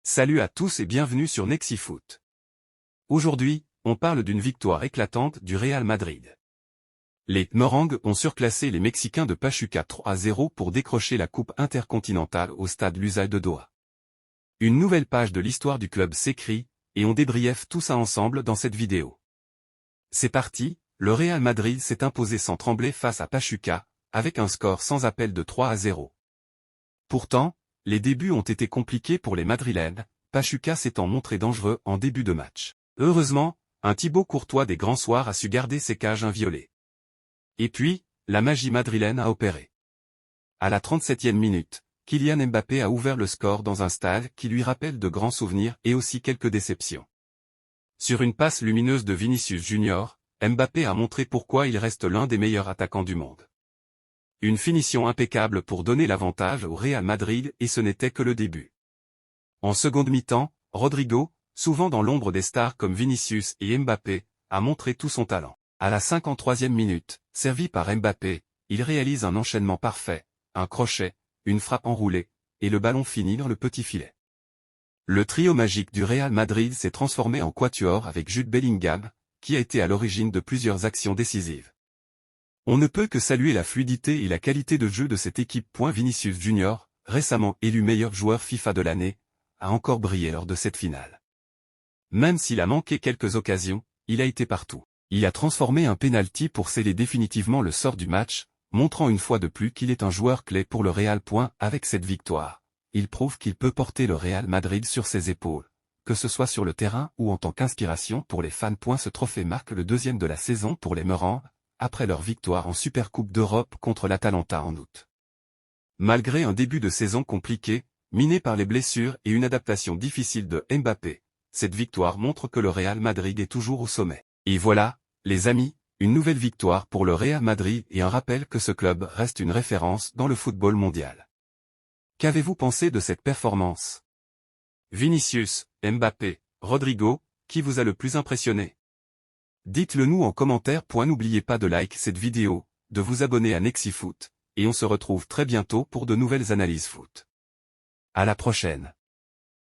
Salut à tous et bienvenue sur Nexifoot. Aujourd'hui, on parle d'une victoire éclatante du Real Madrid. Les Merengues ont surclassé les Mexicains de Pachuca 3-0 pour décrocher la Coupe intercontinentale au stade Lusail de Doha. Une nouvelle page de l'histoire du club s'écrit, et on débriefe tout ça ensemble dans cette vidéo. C'est parti, le Real Madrid s'est imposé sans trembler face à Pachuca, avec un score sans appel de 3-0. Pourtant, les débuts ont été compliqués pour les Madrilènes, Pachuca s'étant montré dangereux en début de match. Heureusement, un Thibaut Courtois des grands soirs a su garder ses cages inviolées. Et puis, la magie madrilène a opéré. À la 37e minute, Kylian Mbappé a ouvert le score dans un stade qui lui rappelle de grands souvenirs et aussi quelques déceptions. Sur une passe lumineuse de Vinicius Junior, Mbappé a montré pourquoi il reste l'un des meilleurs attaquants du monde. Une finition impeccable pour donner l'avantage au Real Madrid et ce n'était que le début. En seconde mi-temps, Rodrigo, souvent dans l'ombre des stars comme Vinicius et Mbappé, a montré tout son talent. À la 53e minute, servi par Mbappé, il réalise un enchaînement parfait, un crochet, une frappe enroulée, et le ballon finit dans le petit filet. Le trio magique du Real Madrid s'est transformé en quatuor avec Jude Bellingham, qui a été à l'origine de plusieurs actions décisives. On ne peut que saluer la fluidité et la qualité de jeu de cette équipe. Vinicius Junior, récemment élu meilleur joueur FIFA de l'année, a encore brillé lors de cette finale. Même s'il a manqué quelques occasions, il a été partout. Il a transformé un penalty pour sceller définitivement le sort du match, montrant une fois de plus qu'il est un joueur clé pour le Real. Avec cette victoire, il prouve qu'il peut porter le Real Madrid sur ses épaules, que ce soit sur le terrain ou en tant qu'inspiration pour les fans. Ce trophée marque le deuxième de la saison pour les Merengues, après leur victoire en Supercoupe d'Europe contre l'Atalanta en août. Malgré un début de saison compliqué, miné par les blessures et une adaptation difficile de Mbappé, cette victoire montre que le Real Madrid est toujours au sommet. Et voilà, les amis, une nouvelle victoire pour le Real Madrid et un rappel que ce club reste une référence dans le football mondial. Qu'avez-vous pensé de cette performance? Vinicius, Mbappé, Rodrigo, qui vous a le plus impressionné? Dites-le nous en commentaire. N'oubliez pas de like cette vidéo, de vous abonner à Nexifoot, et on se retrouve très bientôt pour de nouvelles analyses foot. À la prochaine.